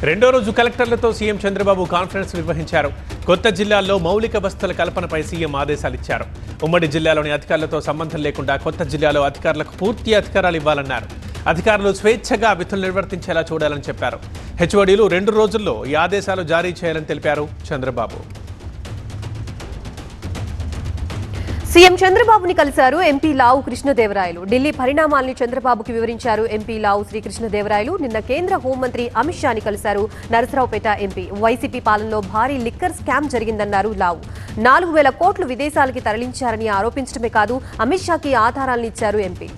రెండో రోజు కలెక్టర్లతో సీఎం చంద్రబాబు కాన్ఫరెన్స్ నిర్వహించారు. కొత్త జిల్లాల్లో మౌలిక వసతుల కల్పనపై సీఎం ఆదేశాలు ఇచ్చారు. ఉమ్మడి జిల్లాలోని అధికారులతో సంబంధం లేకుండా కొత్త జిల్లాలో అధికారులకు పూర్తి అధికారాలు ఇవ్వాలన్నారు. అధికారులు స్వేచ్ఛగా విధులు నిర్వర్తించేలా చూడాలని చెప్పారు. హెచ్ఓడీలు 2 రోజుల్లో ఈ ఆదేశాలు జారీ చేయాలని తెలిపారు చంద్రబాబు. సీఎం చంద్రబాబుని కలిశారు ఎంపీ లావు కృష్ణదేవరాయలు. ఢిల్లీ పరిణామాల్ని చంద్రబాబుకి వివరించారు ఎంపీ లావు శ్రీకృష్ణదేవరాయలు. నిన్న కేంద్ర హోంమంత్రి అమిత్ షాని కలిశారు నరసరావుపేట ఎంపీ. వైసీపీ పాలనలో భారీ లిక్కర్ స్కామ్ జరిగిందన్నారు లావు. 4,000 కోట్లు విదేశాలకి తరలించారని ఆరోపించడమే కాదు, అమిత్ షాకి ఆధారాలను ఇచ్చారు ఎంపీ.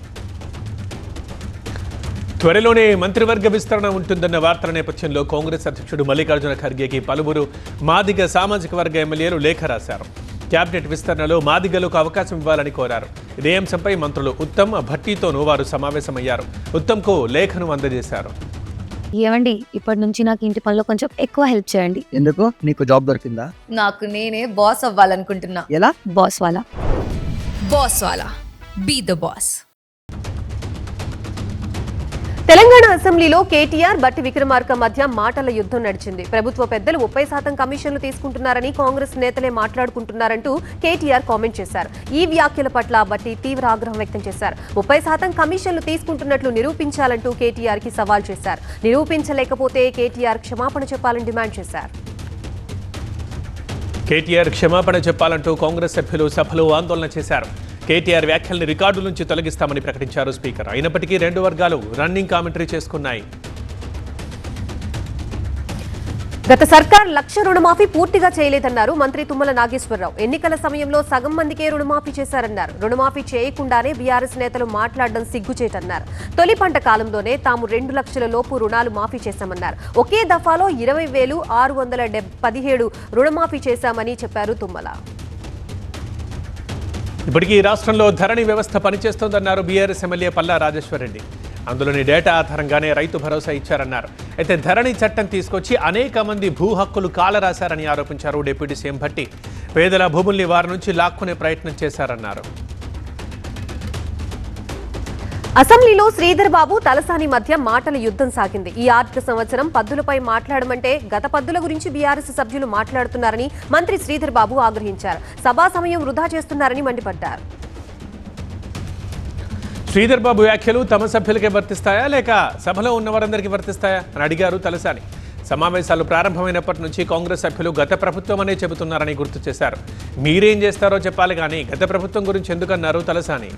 త్వరలోనే మంత్రివర్గ విస్తరణ ఉంటుందన్న వార్తల నేపథ్యంలో కాంగ్రెస్ అధ్యక్షుడు మల్లికార్జున ఖర్గేకి పలువురు మాదిగ సామాజిక వర్గ ఎమ్మెల్యేలు లేఖ రాశారు. క్యాబినెట్ విస్తరణలో మాదిగలకు అవకాశం ఇవ్వాలని కోరారు. ఇదే అంశంపై మంత్రులు ఉత్తమ్, భట్టితోనూ వారు సమావేశమయ్యారు. ఉత్తమ్కు లేఖను అందజేశారు. ఏమండి, ఇప్పటి నుంచి నాకు ఇంటి పనిలో కొంచెం ఎక్కువ హెల్ప్ చేయండి. ఎందుకు? నీకు జాబ్ దొరికిందా? నాకు నేనే బాస్ అవ్వాలనుకుంటున్నా. ఎలా? బాస్ వాలా బీ ద బాస్. తెలంగాణ అసెంబ్లీలో కేటీఆర్, బట్టి విక్రమార్క మధ్య మాటల యుద్ధం నడిచింది. ప్రభుత్వ పెద్దలు 30% కమిషన్లు తీసుకుంటున్నారని కాంగ్రెస్ నేతలే మాట్లాడుకుంటున్నారంటూ కేటీఆర్ కామెంట్ చేశారు. ఈ వ్యాఖ్యల పట్ల బట్టి తీవ్ర ఆగ్రహం వ్యక్తం చేశారు. 30% కమిషన్లు తీసుకుంటున్నట్లు నిరూపించాలంటూ కేటీఆర్ కి సవాల్ చేశారు. నిరూపించలేకపోతే కేటీఆర్ క్షమాపణ చెప్పాలని డిమాండ్ చేశారు. కేటీఆర్ క్షమాపణ చెప్పాలంటూ కాంగ్రెస్ సభ్యులు సభలో ఆందోళన చేశారు. కేటీఆర్ వ్యాఖ్యల్ని రికార్డు నుంచి తొలగిస్తామని ప్రకటించారు స్పీకర్. అయినప్పటికీ 2 వర్గాలు రన్నింగ్ కామెంటరీ చేసుకున్నాయి. గత సర్కార్ 1,00,000 రుణమాఫీ పూర్తిగా చేయలేదన్నారు మంత్రి తుమ్మల నాగేశ్వరరావు. ఎన్నికల సమయంలో సగం మందికే రుణమాఫీ చేశారన్నారు. రుణమాఫీ చేయకుండానే బీఆర్ఎస్ నేతలు మాట్లాడడం సిగ్గుచేటన్నారు. తొలి పంట కాలంలోనే తాము 2 లక్షల లోపు రుణాలు మాఫీ చేశామన్నారు. ఒకే దఫాలో 20,617 రుణమాఫీ చేశామని చెప్పారు తుమ్మల. ఇప్పటికీ రాష్ట్రంలో ధరణి వ్యవస్థ పనిచేస్తోందన్నారు బీఆర్ఎస్ ఎమ్మెల్యే పల్లా రాజేశ్వరరెడ్డి. అందులోని డేటా ఆధారంగానే రైతు భరోసా ఇచ్చారన్నారు. అయితే ధరణి చట్టం తీసుకొచ్చి అనేక మంది భూ హక్కులు కాలరాశారని ఆరోపించారు డిప్యూటీ సీఎం భట్టి. పేదల భూముల్ని వారి నుంచి లాక్కునే ప్రయత్నం చేశారన్నారు. అసెంబ్లీలో శ్రీధర్ బాబు, తలసాని మధ్య మాటల యుద్ధం సాగింది. ఈ ఆర్థిక సంవత్సరం పద్దులపై మాట్లాడమంటే గత పద్దుల గురించి బీఆర్ఎస్ సభ్యులు మాట్లాడుతున్నారని మంత్రి శ్రీధర్ బాబు ఆగ్రహించారు. సభా సమయం వృధా చేస్తున్నారని మండిపడ్డారు. శ్రీధర్ బాబు వ్యాఖ్యలు తమ సభ్యులకే వర్తిస్తాయా లేక సభలో ఉన్న వారందరికీ వర్తిస్తాయా అని అడిగారు తలసాని. సమావేశాలు ప్రారంభమైనప్పటి నుంచి కాంగ్రెస్ సభ్యులు గత ప్రభుత్వం అనే చెబుతున్నారని గుర్తు చేశారు. మీరేం చేస్తారో చెప్పాలి కానీ గత ప్రభుత్వం గురించి ఎందుకన్నారు తలసాని.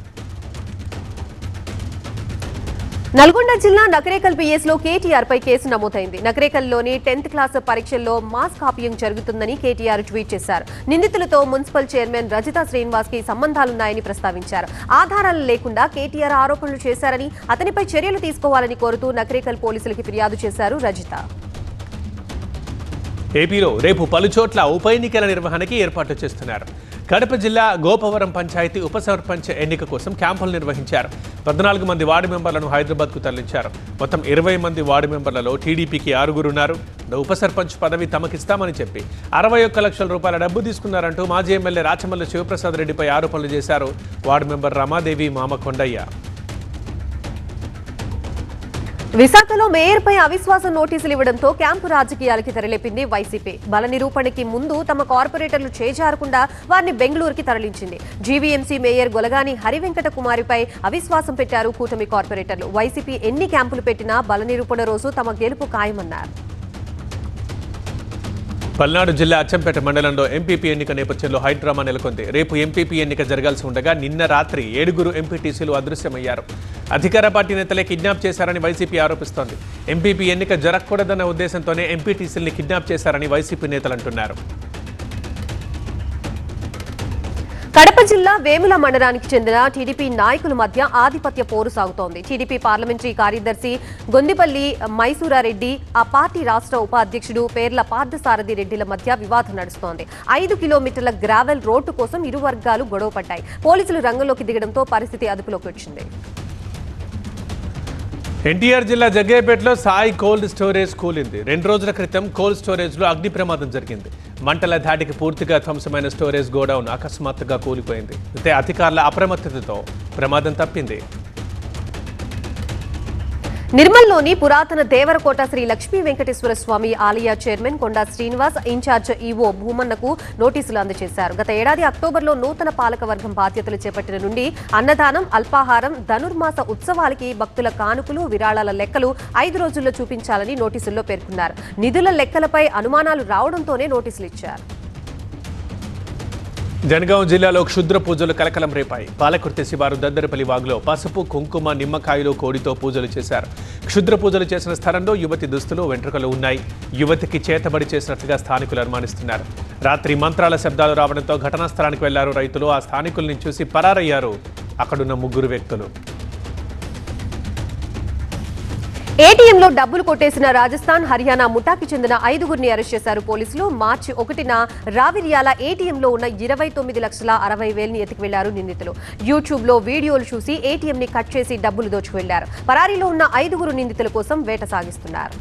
నల్గొండ జిల్లా నకరేకల్ పిఎస్ లో కేటీఆర్ పై కేసు నమోదైంది. నకరేకల్లోని 10th క్లాస్ పరీక్షల్లో మాస్ కాపీయింగ్ జరుగుతుందని కేటీఆర్ ట్వీట్ చేశారు. నిందితులతో మున్సిపల్ చైర్మన్ రజిత శ్రీనివాస్ కి సంబంధాలున్నాయని ప్రస్తావించారు. ఆధారాలు లేకుండా కేటీఆర్ ఆరోపణలు చేశారని, అతనిపై చర్యలు తీసుకోవాలని కోరుతూ నకరేకల్ పోలీసులకి ఫిర్యాదు చేశారు రజిత. ఏపీలో రేపు పలుచోట్ల ఉప ఎన్నికల నిర్వహణకి ఏర్పాట్లు చేస్తున్నారు. కడప జిల్లా గోపవరం పంచాయతీ ఉప సర్పంచ్ ఎన్నిక కోసం క్యాంపులు నిర్వహించారు. 14 మంది వార్డు మెంబర్లను హైదరాబాద్కు తరలించారు. మొత్తం 20 మంది వార్డు మెంబర్లలో టీడీపీకి 6 ఉన్నారు. ఉప సర్పంచ్ పదవి తమకిస్తామని చెప్పి 61 లక్షల రూపాయల డబ్బు తీసుకున్నారంటూ మాజీ ఎమ్మెల్యే రాచమల్లి శివప్రసాద్ రెడ్డిపై ఆరోపణలు చేశారు వార్డు మెంబర్ రమాదేవి మామ కొండయ్య. విశాఖలో మేయర్పై అవిశ్వాసం నోటీసులు ఇవ్వడంతో క్యాంపు రాజకీయాలకి తెరలేపింది వైసీపీ. బల నిరూపణకి ముందు తమ కార్పొరేటర్లు చేజారకుండా వారిని బెంగళూరుకి తరలించింది. జీవీఎంసీ మేయర్ గొలగాని హరివెంకట కుమారిపై అవిశ్వాసం పెట్టారు కూటమి కార్పొరేటర్లు. వైసీపీ ఎన్ని క్యాంపులు పెట్టినా బల నిరూపణ రోజు తమ గెలుపు ఖాయమన్నారు. పల్నాడు జిల్లా అచ్చంపేట మండలంలో ఎంపీపీ ఎన్నిక నేపథ్యంలో హైడ్రామా నెలకొంది. రేపు ఎంపీపీ ఎన్నిక జరగాల్సి ఉండగా నిన్న రాత్రి 7 ఎంపీటీసీలు అదృశ్యమయ్యారు. అధికార పార్టీ నేతలే కిడ్నాప్ చేశారని వైసీపీ ఆరోపిస్తోంది. ఎంపీపీ ఎన్నిక జరగకూడదన్న ఉద్దేశంతోనే ఎంపీటీసీల్ని కిడ్నాప్ చేశారని వైసీపీ నేతలు అంటున్నారు. కడప జిల్లా వేముల మండలానికి చెందిన టీడీపీ నాయకుల మధ్య ఆధిపత్య పోరు సాగుతోంది. టీడీపీ పార్లమెంటరీ కార్యదర్శి గొందిపల్లి మైసూరారెడ్డి, ఆ పార్టీ రాష్ట్ర ఉపాధ్యక్షుడు పేర్ల పార్థసారథి రెడ్డిల మధ్య వివాదం నడుస్తోంది. 5 కిలోమీటర్ల గ్రావెల్ రోడ్డు కోసం ఇరు వర్గాలు గొడవపడ్డాయి. పోలీసులు రంగంలోకి దిగడంతో పరిస్థితి అదుపులోకి వచ్చింది. ఎన్టీఆర్ జిల్లా జగ్గయ్యపేటలో సాయి కోల్డ్ స్టోరేజ్ కూలింది. 2 రోజుల క్రితం కోల్డ్ స్టోరేజ్లో అగ్ని ప్రమాదం జరిగింది. మంటల ధాటికి పూర్తిగా ధ్వంసమైన స్టోరేజ్ గోడౌన్ అకస్మాత్తుగా కూలిపోయింది. అయితే అధికారుల అప్రమత్తతతో ప్రమాదం తప్పింది. నిర్మల్లోని పురాతన దేవరకోట శ్రీ లక్ష్మీ వెంకటేశ్వర స్వామి ఆలయ చైర్మన్ కొండా శ్రీనివాస్ ఇన్ఛార్జ్ ఈవో భూమన్నకు నోటీసులు అందజేశారు. గత ఏడాది అక్టోబర్లో నూతన పాలకవర్గం బాధ్యతలు చేపట్టిన నుండి అన్నదానం, అల్పాహారం, ధనుర్మాస ఉత్సవాలకి భక్తుల కానుకలు, విరాళాల లెక్కలు 5 రోజుల్లో చూపించాలని నోటీసుల్లో పేర్కొన్నారు. నిధుల లెక్కలపై అనుమానాలు రావడంతోనే నోటీసులు ఇచ్చారు. జనగాం జిల్లాలో క్షుద్ర పూజలు కలకలం రేపాయి. పాలకుర్తి శివారు దద్దరపల్లి వాగులో పసుపు, కుంకుమ, నిమ్మకాయలు, కోడితో పూజలు చేశారు. క్షుద్ర పూజలు చేసిన స్థలంలో యువతి దుస్తులు, వెంట్రుకలు ఉన్నాయి. యువతికి చేతబడి చేసినట్లుగా స్థానికులు అనుమానిస్తున్నారు. రాత్రి మంత్రాల శబ్దాలు రావడంతో ఘటనా స్థలానికి వెళ్లారు రైతులు. ఆ స్థానికుల్ని చూసి పరారయ్యారు అక్కడున్న 3 వ్యక్తులు. ఏటీఎంలో డబ్బులు కొట్టేసిన రాజస్థాన్, హర్యానా ముఠాకి చెందిన 5గురిని అరెస్ట్ చేశారు పోలీసులు. మార్చి 1న రావిర్యాల ఏటీఎంలో ఉన్న 29,60,000ని ఎత్తుకు వెళ్లారు నిందితులు. యూట్యూబ్లో వీడియోలు చూసి ఏటీఎంని కట్ చేసి డబ్బులు దోచుకు వెళ్లారు. పరారీలో ఉన్న 5గురు నిందితుల కోసం వేట సాగిస్తున్నారు.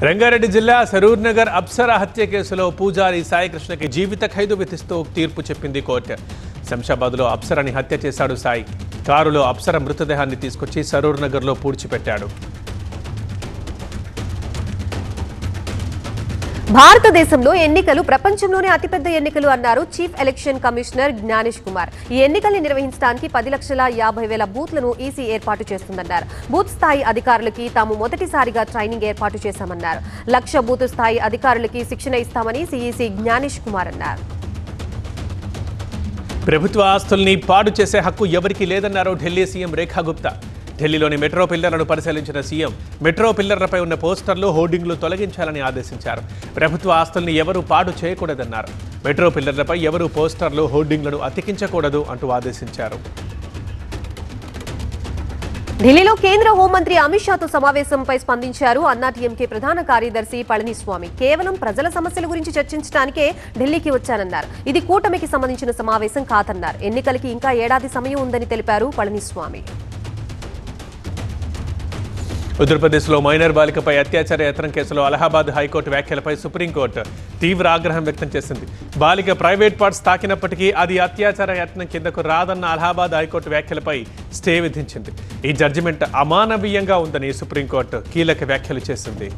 రంగారెడ్డి జిల్లా సరూర్ నగర్ అప్సరా హత్య కేసులో పూజారి సాయికృష్ణకి జీవిత ఖైదు విధిస్తూ తీర్పు చెప్పింది కోర్టు. శంషాబాద్లో అప్సరాని హత్య చేశాడు సాయి. కారులో అప్సర మృతదేహాన్ని తీసుకొచ్చి సరూర్ నగర్లో పూడ్చిపెట్టాడు. భారతదేశంలో ఎన్నికలు ప్రపంచంలోనే అతిపెద్ద ఎన్నికలు అన్నారు chief election commissioner Gyanesh Kumar. ఈ ఎన్నికల్ని నిర్వహించడానికి 10,50,000 బూత్లను ఈసీ ఏర్పాటు చేస్తుందన్నారు. బూత్ స్థాయి అధికారులకి తాము మొదటిసారిగా ట్రైనింగ్ ఏర్పాటు చేశామన్నారు. 1,00,000 బూత్ స్థాయి అధికారులకి శిక్షణ ఇస్తామని సిఈసి జ్ఞానేష్ కుమార్ అన్నారు. ప్రభుత్వ ఆస్తుల్ని పాడు చేసే హక్కు ఎవరికీ లేదన్నారు ఢిల్లీ సీఎం రేఖా గుప్తా. ఢిల్లీలోని మెట్రో పిల్లర్లను పరిశీలించిన సీఎం మెట్రో పిల్లర్లపై ఉన్న పోస్టర్లు, హోర్డింగ్లు తొలగించాలని ఆదేశించారు. ప్రభుత్వ ఆస్తుల్ని ఎవరూ పాడు చేయకూడదన్నారు. మెట్రో పిల్లర్లపై ఎవరూ పోస్టర్లు, హోర్డింగ్లను అతికించకూడదు అంటూ ఆదేశించారు. ఢిల్లీలో కేంద్ర హోంమంత్రి అమిత్ షాతో సమావేశంపై స్పందించారు అన్నాడీఎంకే ప్రధాన కార్యదర్శి పళనిస్వామి. కేవలం ప్రజల సమస్యల గురించి చర్చించడానికే ఢిల్లీకి వచ్చానన్నారు. ఇది కూటమికి సంబంధించిన సమావేశం కాదన్నారు. ఎన్నికలకి ఇంకా ఏడాది సమయం ఉందని తెలిపారు పళనిస్వామి. ఉత్తరప్రదేశ్లో మైనర్ బాలికపై అత్యాచార యత్నం కేసులో అలహాబాద్ హైకోర్టు వ్యాఖ్యలపై సుప్రీంకోర్టు తీవ్ర ఆగ్రహం వ్యక్తం చేసింది. బాలిక ప్రైవేట్ పార్ట్స్ తాకినప్పటికీ అది అత్యాచార యత్నం కిందకు రాదన్న అలహాబాద్ హైకోర్టు వ్యాఖ్యలపై స్టే విధించింది. ఈ జడ్జిమెంట్ అమానవీయంగా ఉందని సుప్రీంకోర్టు కీలక వ్యాఖ్యలు చేసింది.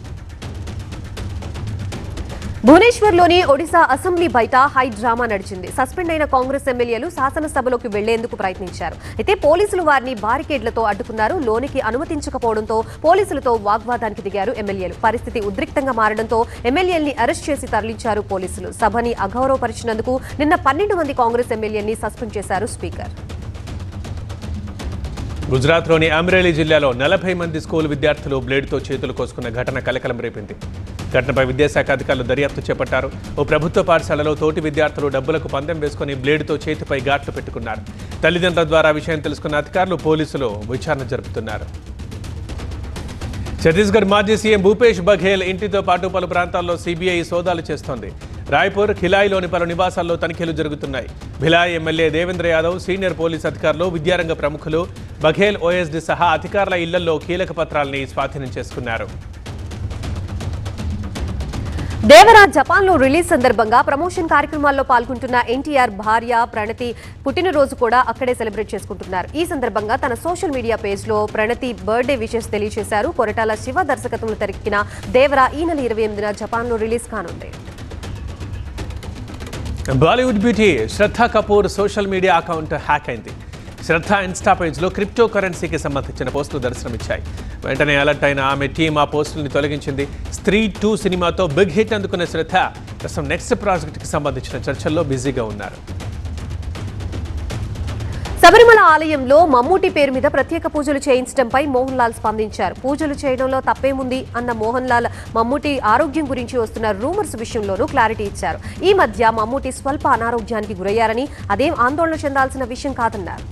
భువనేశ్వర్లోని ఒడిశా అసెంబ్లీ బయట హై డ్రామా నడిచింది. సస్పెండ్ అయిన కాంగ్రెస్ ఎమ్మెల్యేలు శాసనసభలోకి వెళ్లేందుకు ప్రయత్నించారు. అయితే పోలీసులు వారిని బారికేడ్లతో అడ్డుకున్నారు. లోనికి అనుమతించకపోవడంతో పోలీసులతో వాగ్వాదానికి దిగారు ఎమ్మెల్యేలు. పరిస్థితి ఉద్రిక్తంగా మారడంతో ఎమ్మెల్యేల్ని అరెస్ట్ చేసి తరలించారు పోలీసులు. సభని అగౌరవపరిచినందుకు నిన్న 12 మంది కాంగ్రెస్ ఎమ్మెల్యేల్ని సస్పెండ్ చేశారు స్పీకర్. గుజరాత్లోని అమ్రేలీ జిల్లాలో 40 మంది స్కూల్ విద్యార్థులు బ్లేడ్తో చేతులు కోసుకున్న ఘటన కలకలం రేపింది. ఘటనపై విద్యాశాఖ అధికారులు దర్యాప్తు చేపట్టారు. ఓ ప్రభుత్వ పాఠశాలలో తోటి విద్యార్థులు డబ్బులకు పందెం వేసుకుని బ్లేడ్తో చేతిపై ఘాట్లు పెట్టుకున్నారు. తల్లిదండ్రుల ద్వారా విషయం తెలుసుకున్న అధికారులు, పోలీసులు విచారణ జరుపుతున్నారు. ఛత్తీస్గఢ్ మాజీ సీఎం భూపేష్ బఘేల్ ఇంటితో పాటు పలు ప్రాంతాల్లో సీబీఐ సోదాలు చేస్తోంది. రాయ్పూర్, ఖిలాయిలోని పలు నివాసాల్లో తనిఖీలు జరుగుతున్నాయి. Bhilai MLA Devendra Yadav, senior police అధికారులు, విద్యారంగ ప్రముఖులు, బఘేల్ ఓఎస్డీ సహా అధికారుల ఇళ్లలో కీలక పత్రాల్ని స్వాధీనం చేసుకున్నారు. దేవరా జపాన్లో రిలీజ్ సందర్భంగా ప్రమోషన్ కార్యక్రమాల్లో పాల్గొంటున్న ఎన్టీఆర్ భార్య ప్రణతి పుట్టినరోజు కూడా అక్కడే సెలబ్రేట్ చేసుకుంటున్నారు. ఈ సందర్భంగా తన సోషల్ మీడియా పేజ్లో ప్రణతి బర్త్డే విషెస్ తెలియజేశారు. కొరటాల శివ దర్శకత్వంలో తెరకెక్కిన దేవరా ఈ నెల 28న జపాన్లో రిలీజ్ కానుంది. Bollywood beauty Shraddha Kapoor social media account hack అయింది. శ్రద్ధ ఇన్స్టా పేజ్లో క్రిప్టో కరెన్సీకి సంబంధించిన పోస్టులు దర్శనమిచ్చాయి. వెంటనే అలర్ట్ అయిన ఆమె టీం ఆ పోస్టుల్ని తొలగించింది. స్త్రీ 2 సినిమాతో బిగ్ హిట్ అందుకున్న శ్రద్ధ ప్రస్తుతం నెక్స్ట్ ప్రాజెక్టుకి సంబంధించిన చర్చల్లో బిజీగా ఉన్నారు. శబరిమల ఆలయంలో మమ్మూటి పేరు మీద ప్రత్యేక పూజలు చేయించడంపై మోహన్ లాల్ స్పందించారు. పూజలు చేయడంలో తప్పేముంది అన్న మోహన్ లాల్ మమ్మూటి ఆరోగ్యం గురించి వస్తున్న రూమర్స్ విషయంలోనూ క్లారిటీ ఇచ్చారు. ఈ మధ్య మమ్మూటి స్వల్ప అనారోగ్యానికి గురయ్యారని, అదేం ఆందోళన చెందాల్సిన విషయం కాదన్నారు.